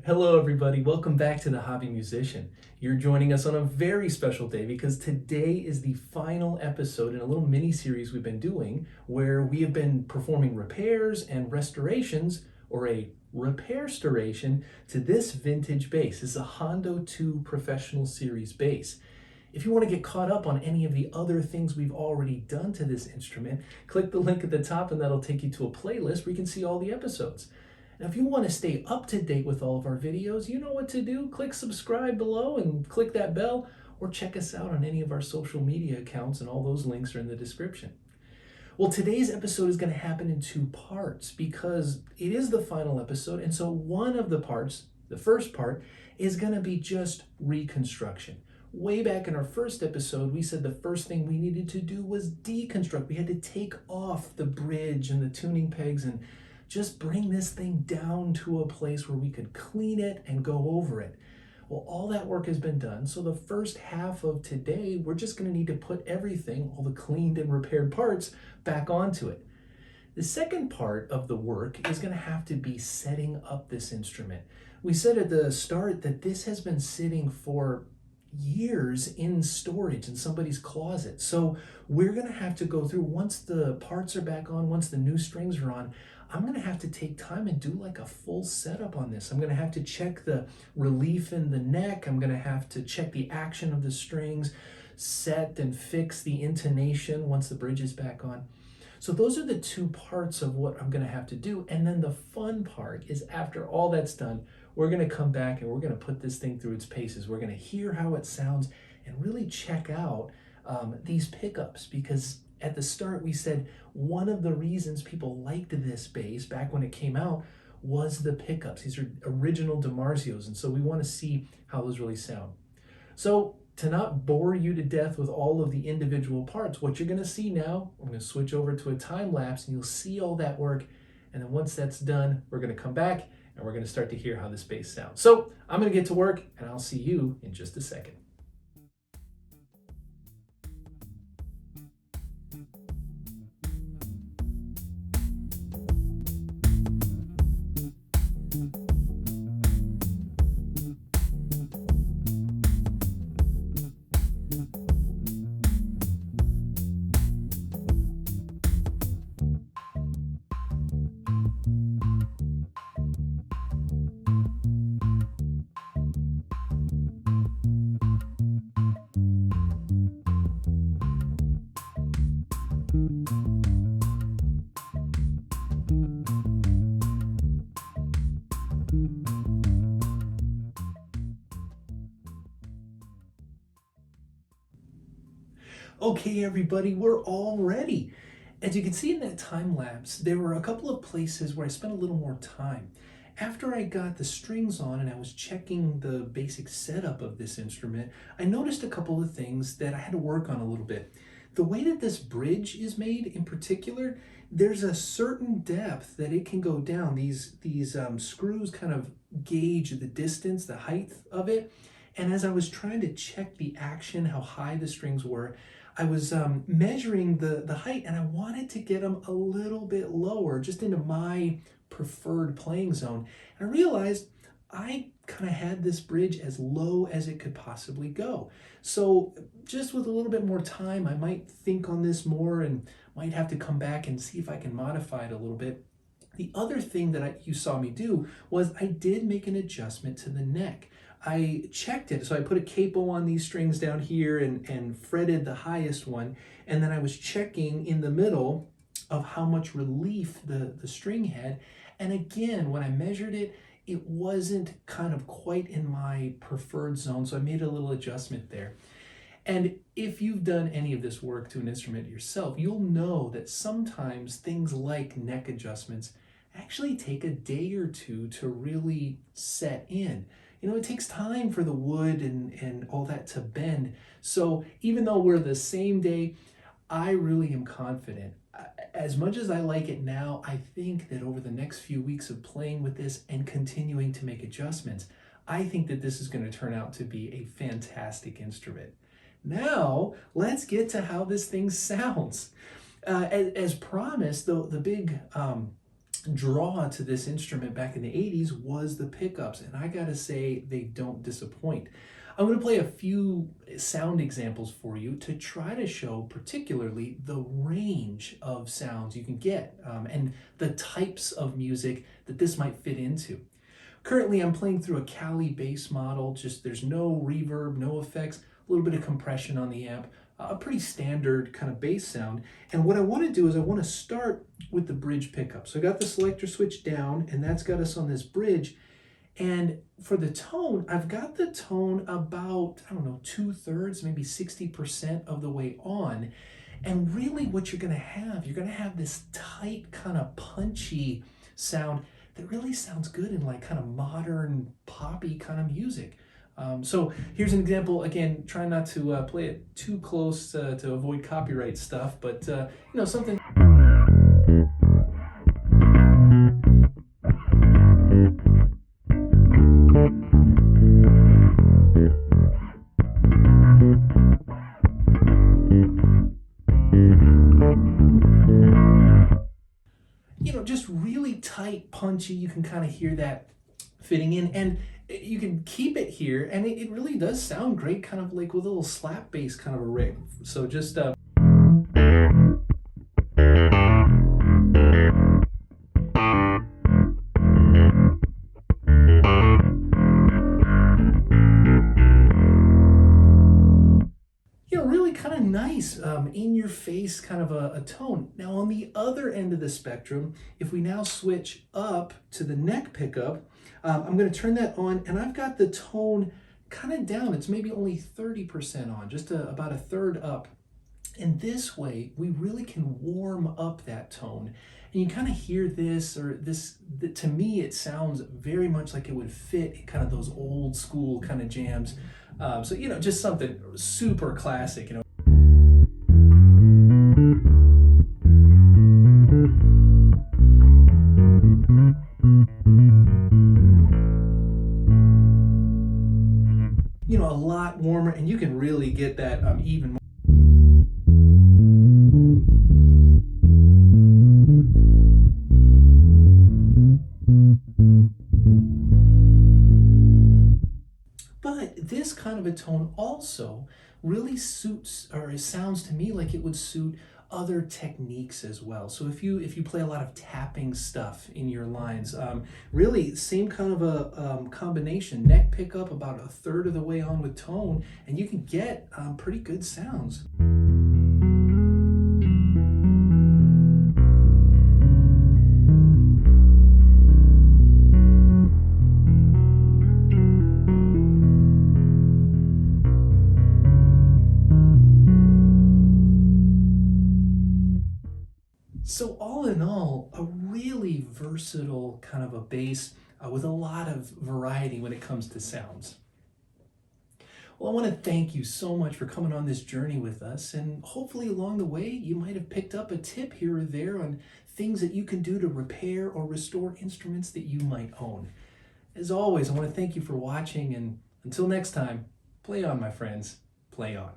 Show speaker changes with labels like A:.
A: Hello everybody, welcome back to The Hobby Musician. You're joining us on a very special day because today is the final episode in a little mini series we've been doing where we have been performing repairs and restorations, or a repair-storation, to this vintage bass. This is a Hondo 2 Professional Series bass. If you want to get caught up on any of the other things we've already done to this instrument, click the link at the top and that'll take you to a playlist where you can see all the episodes. Now, if you want to stay up to date with all of our videos, you know what to do. Click subscribe below and click that bell, or check us out on any of our social media accounts, and all those links are in the description. Well, today's episode is going to happen in two parts because it is the final episode, and so one of the parts, the first part, is going to be just reconstruction. Way back in our first episode, we said the first thing we needed to do was deconstruct. We had to take off the bridge and the tuning pegs and just bring this thing down to a place where we could clean it and go over it. Well, all that work has been done, so the first half of today, we're just going to need to put everything, all the cleaned and repaired parts, back onto it. The second part of the work is going to have to be setting up this instrument. We said at the start that this has been sitting for years in storage in somebody's closet. So we're going to have to go through, once the parts are back on, once the new strings are on, I'm going to have to take time and do like a full setup on this. I'm going to have to check the relief in the neck. I'm going to have to check the action of the strings, set and fix the intonation once the bridge is back on. So those are the two parts of what I'm going to have to do. And then the fun part is, after all that's done, we're going to come back and we're going to put this thing through its paces. We're going to hear how it sounds and really check out these pickups, because at the start we said one of the reasons people liked this bass back when it came out was the pickups. These are original DiMarzios, and so we want to see how those really sound. So to not bore you to death with all of the individual parts, what you're going to see now, I'm going to switch over to a time lapse and you'll see all that work. And then once that's done, we're going to come back and we're going to start to hear how this bass sounds. So I'm going to get to work and I'll see you in just a second. Okay, everybody, we're all ready. As you can see in that time lapse, there were a couple of places where I spent a little more time. After I got the strings on and I was checking the basic setup of this instrument, I noticed a couple of things that I had to work on a little bit. The way that this bridge is made in particular, there's a certain depth that it can go down. These screws kind of gauge the distance, the height of it. And as I was trying to check the action, how high the strings were, I was measuring the height, and I wanted to get them a little bit lower, just into my preferred playing zone. And I realized I kind of had this bridge as low as it could possibly go. So just with a little bit more time, I might think on this more and might have to come back and see if I can modify it a little bit. The other thing that you saw me do was I did make an adjustment to the neck. I checked it, so I put a capo on these strings down here and fretted the highest one, and then I was checking in the middle of how much relief the string had, and again, when I measured it, it wasn't kind of quite in my preferred zone, so I made a little adjustment there. And if you've done any of this work to an instrument yourself, you'll know that sometimes things like neck adjustments actually take a day or two to really set in. You know, it takes time for the wood and all that to bend. So even though we're the same day, I really am confident. As much as I like it now, I think that over the next few weeks of playing with this and continuing to make adjustments, I think that this is going to turn out to be a fantastic instrument. Now, let's get to how this thing sounds. As promised, the big draw to this instrument back in the 80s was the pickups, and I gotta say, they don't disappoint. I'm going to play a few sound examples for you to try to show particularly the range of sounds you can get and the types of music that this might fit into. Currently, I'm playing through a Cali bass model, just there's no reverb, no effects, a little bit of compression on the amp, a pretty standard kind of bass sound. And what I want to do is I want to start with the bridge pickup. So I got the selector switch down, and that's got us on this bridge. And for the tone, I've got the tone about, I don't know, 2/3, maybe 60% of the way on. And really what you're going to have this tight, kind of punchy sound that really sounds good in like kind of modern poppy kind of music. So here's an example. Again, try not to play it too close to avoid copyright stuff, but something. Just really tight, punchy. You can kind of hear that fitting in, and you can keep it here, and it really does sound great, kind of like with a little slap bass kind of a rig. So just really kind of nice, in your face kind of a tone. Now on the other end of the spectrum, if we now switch up to the neck pickup, I'm going to turn that on, and I've got the tone kind of down. It's maybe only 30% on, just about a third up. And this way, we really can warm up that tone. And you kind of hear this, to me, it sounds very much like it would fit in kind of those old school kind of jams. So, just something super classic, a lot warmer, and you can really get that even more. But this kind of a tone also really suits, or it sounds to me like it would suit other techniques as well. So if you play a lot of tapping stuff in your lines, really same kind of a combination. Neck pickup about a third of the way on with tone, and you can get pretty good sounds. So all in all, a really versatile kind of a bass with a lot of variety when it comes to sounds. Well, I want to thank you so much for coming on this journey with us, and hopefully along the way you might have picked up a tip here or there on things that you can do to repair or restore instruments that you might own. As always, I want to thank you for watching, and until next time, play on, my friends, play on.